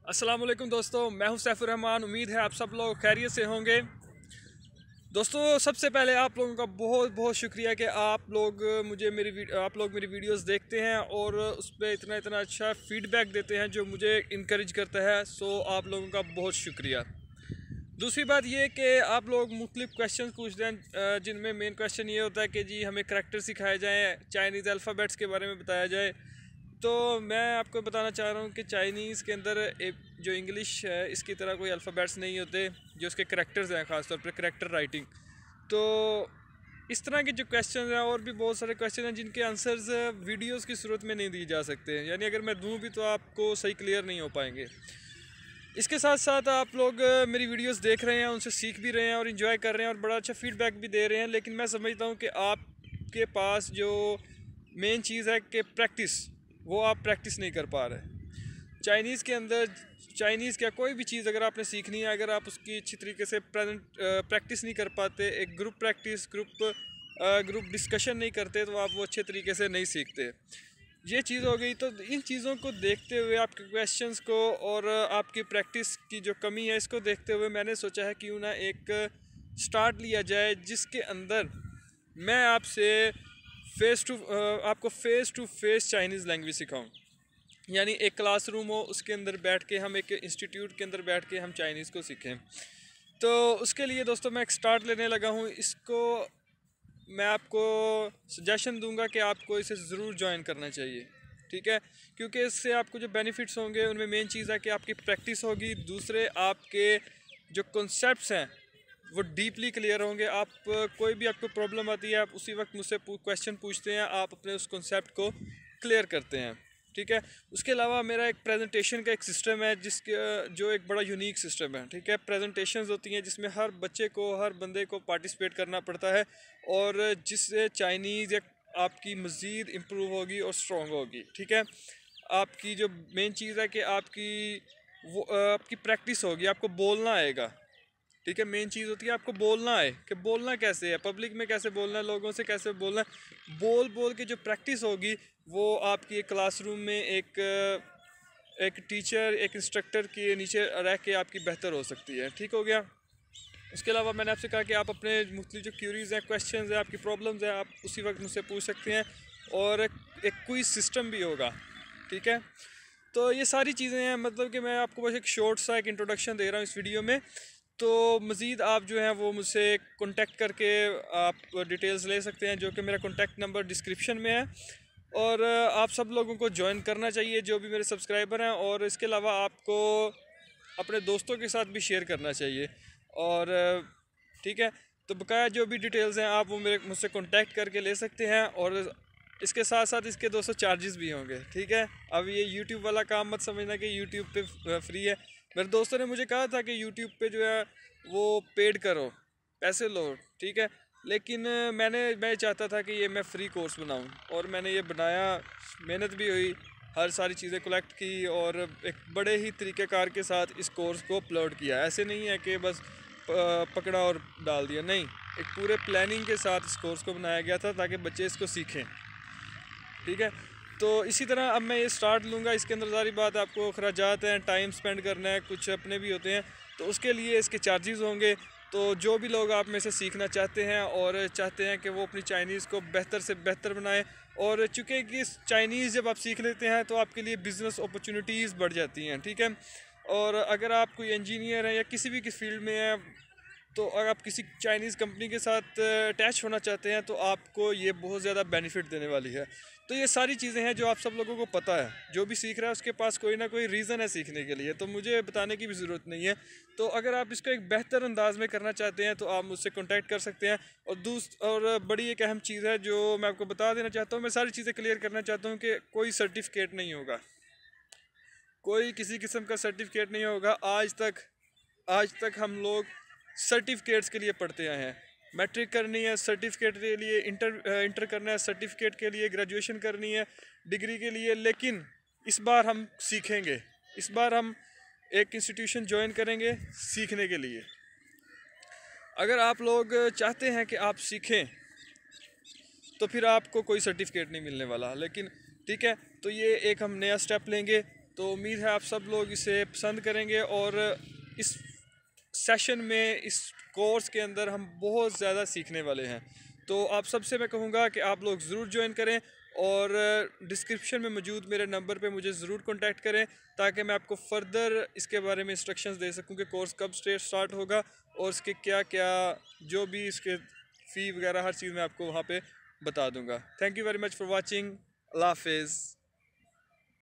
अस्सलाम वालेकुम दोस्तों, मैं हूं सैफुर रहमान। उम्मीद है आप सब लोग खैरियत से होंगे। दोस्तों, सबसे पहले आप लोगों का बहुत बहुत शुक्रिया कि आप लोग मेरी वीडियोस देखते हैं और उस पर इतना इतना अच्छा फ़ीडबैक देते हैं जो मुझे इनक्रेज करता है। सो आप लोगों का बहुत शुक्रिया। दूसरी बात ये कि आप लोग मुख्तलिफ क्वेश्चन पूछते हैं, जिनमें मेन क्वेश्चन ये होता है कि जी हमें करैक्टर सिखाए जाएँ, चाइनीज़ अल्फ़ाबेट्स के बारे में बताया जाए। तो मैं आपको बताना चाह रहा हूँ कि चाइनीज़ के अंदर जो इंग्लिश है इसकी तरह कोई अल्फ़ाबेट्स नहीं होते जो उसके करैक्टर्स हैं, ख़ास तौर पे करैक्टर राइटिंग। तो इस तरह के जो क्वेश्चन हैं और भी बहुत सारे क्वेश्चन हैं जिनके आंसर्स वीडियोस की सूरत में नहीं दिए जा सकते, यानी अगर मैं दूँ भी तो आपको सही क्लियर नहीं हो पाएंगे। इसके साथ साथ आप लोग मेरी वीडियोस देख रहे हैं, उनसे सीख भी रहे हैं और इन्जॉय कर रहे हैं और बड़ा अच्छा फ़ीडबैक भी दे रहे हैं, लेकिन मैं समझता हूँ कि आपके पास जो मेन चीज़ है कि प्रैक्टिस, वो आप प्रैक्टिस नहीं कर पा रहे। चाइनीज़ के अंदर चाइनीज़ क्या कोई भी चीज़ अगर आपने सीखनी है, अगर आप उसकी अच्छी तरीके से प्रैक्टिस नहीं कर पाते, एक ग्रुप डिस्कशन नहीं करते, तो आप वो अच्छे तरीके से नहीं सीखते। ये चीज़ हो गई। तो इन चीज़ों को देखते हुए, आपके क्वेश्चंस को और आपकी प्रैक्टिस की जो कमी है इसको देखते हुए मैंने सोचा है क्यों ना एक स्टार्ट लिया जाए जिसके अंदर मैं आपको face to face Chinese language सिखाऊं। यानी एक क्लासरूम हो, उसके अंदर बैठ के हम, एक इंस्टीट्यूट के अंदर बैठ के हम चाइनीज़ को सीखें। तो उसके लिए दोस्तों मैं एक स्टार्ट लेने लगा हूँ। इसको मैं आपको सजेशन दूंगा कि आपको इसे ज़रूर ज्वाइन करना चाहिए, ठीक है, क्योंकि इससे आपको जो बेनिफिट्स होंगे उनमें मेन चीज़ है कि आपकी प्रैक्टिस होगी। दूसरे, आपके जो कॉन्सेप्ट्स हैं वो डीपली क्लियर होंगे। आप कोई भी आपको प्रॉब्लम आती है, आप उसी वक्त मुझसे क्वेश्चन पूछते हैं, आप अपने उस कॉन्सेप्ट को क्लियर करते हैं, ठीक है। उसके अलावा मेरा एक प्रेजेंटेशन का एक सिस्टम है जो एक बड़ा यूनिक सिस्टम है, ठीक है। प्रेजेंटेशंस होती हैं जिसमें हर बच्चे को, हर बंदे को पार्टिसिपेट करना पड़ता है और जिससे चाइनीज़ आपकी मज़ीद इम्प्रूव होगी और स्ट्रॉन्ग होगी, ठीक है। आपकी जो मेन चीज़ है कि आपकी प्रैक्टिस होगी, आपको बोलना आएगा, ठीक है। मेन चीज़ होती है आपको बोलना है कि बोलना कैसे है, पब्लिक में कैसे बोलना है, लोगों से कैसे बोलना है। बोल बोल के जो प्रैक्टिस होगी वो आपकी एक क्लासरूम में एक टीचर, एक इंस्ट्रक्टर के नीचे रह के आपकी बेहतर हो सकती है, ठीक हो गया। उसके अलावा मैंने आपसे कहा कि आप अपने मुख्तलिफ जो क्यूरीज़ हैं, क्वेश्चंस हैं, आपकी प्रॉब्लम्स हैं, आप उसी वक्त मुझसे पूछ सकते हैं और एक क्विज सिस्टम भी होगा, ठीक है। तो ये सारी चीज़ें हैं, मतलब कि मैं आपको बस एक शॉर्ट सा एक इंट्रोडक्शन दे रहा हूँ इस वीडियो में। तो मज़ीद आप जो हैं वो मुझसे कॉन्टेक्ट करके आप डिटेल्स ले सकते हैं, जो कि मेरा कॉन्टेक्ट नंबर डिस्क्रिप्शन में है। और आप सब लोगों को ज्वाइन करना चाहिए जो भी मेरे सब्सक्राइबर हैं, और इसके अलावा आपको अपने दोस्तों के साथ भी शेयर करना चाहिए। और ठीक है, तो बकाया जो भी डिटेल्स हैं आप वो मुझसे कॉन्टैक्ट करके ले सकते हैं। और इसके साथ साथ इसके 200 चार्जेस भी होंगे, ठीक है। अब ये यूट्यूब वाला काम मत समझना कि यूट्यूब पे फ्री है। मेरे दोस्तों ने मुझे कहा था कि यूट्यूब पे जो है वो पेड करो, पैसे लो, ठीक है। लेकिन मैं चाहता था कि ये मैं फ्री कोर्स बनाऊं, और मैंने ये बनाया, मेहनत भी हुई, हर सारी चीज़ें कलेक्ट की और एक बड़े ही तरीक़ेकार के साथ इस कोर्स को अपलोड किया। ऐसे नहीं है कि बस पकड़ा और डाल दिया, नहीं, एक पूरे प्लानिंग के साथ इस कोर्स को बनाया गया था ताकि बच्चे इसको सीखें, ठीक है। तो इसी तरह अब मैं ये स्टार्ट लूँगा। इसके अंदर सारी बात, आपको अखराजात हैं, टाइम स्पेंड करना है, कुछ अपने भी होते हैं, तो उसके लिए इसके चार्जेस होंगे। तो जो भी लोग आप में से सीखना चाहते हैं और चाहते हैं कि वो अपनी चाइनीज़ को बेहतर से बेहतर बनाएं, और चूँकि कि चाइनीज़ जब आप सीख लेते हैं तो आपके लिए बिज़नेस अपॉर्चुनिटीज़ बढ़ जाती हैं, ठीक है। और अगर आप कोई इंजीनियर हैं या किसी भी फील्ड में हैं, तो अगर आप किसी चाइनीज़ कंपनी के साथ अटैच होना चाहते हैं तो आपको ये बहुत ज़्यादा बेनिफिट देने वाली है। तो ये सारी चीज़ें हैं जो आप सब लोगों को पता है। जो भी सीख रहा है उसके पास कोई ना कोई रीज़न है सीखने के लिए, तो मुझे बताने की भी ज़रूरत नहीं है। तो अगर आप इसको एक बेहतर अंदाज में करना चाहते हैं तो आप मुझसे कॉन्टैक्ट कर सकते हैं। और बड़ी एक अहम चीज़ है जो मैं आपको बता देना चाहता हूँ, मैं सारी चीज़ें क्लियर करना चाहता हूँ कि कोई सर्टिफिकेट नहीं होगा, कोई किसी किस्म का सर्टिफिकेट नहीं होगा। आज तक हम लोग सर्टिफिकेट्स के लिए पढ़ते आए हैं। मैट्रिक करनी है, सर्टिफिकेट के लिए इंटर करना है, सर्टिफिकेट के लिए ग्रेजुएशन करनी है, डिग्री के लिए। लेकिन इस बार हम सीखेंगे, इस बार हम एक इंस्टीट्यूशन ज्वाइन करेंगे सीखने के लिए। अगर आप लोग चाहते हैं कि आप सीखें तो फिर आपको कोई सर्टिफिकेट नहीं मिलने वाला, लेकिन ठीक है, तो ये एक हम नया स्टेप लेंगे। तो उम्मीद है आप सब लोग इसे पसंद करेंगे। और इस सेशन में, इस कोर्स के अंदर हम बहुत ज़्यादा सीखने वाले हैं। तो आप सबसे मैं कहूँगा कि आप लोग ज़रूर ज्वाइन करें और डिस्क्रिप्शन में मौजूद मेरे नंबर पे मुझे ज़रूर कांटेक्ट करें, ताकि मैं आपको फ़र्दर इसके बारे में इंस्ट्रक्शंस दे सकूं कि कोर्स कब स्टार्ट होगा और इसके क्या क्या, जो भी इसके फ़ी वगैरह हर चीज़ मैं आपको वहाँ पे बता दूंगा। Thank you very much for watching. अल्लाह हाफिज़।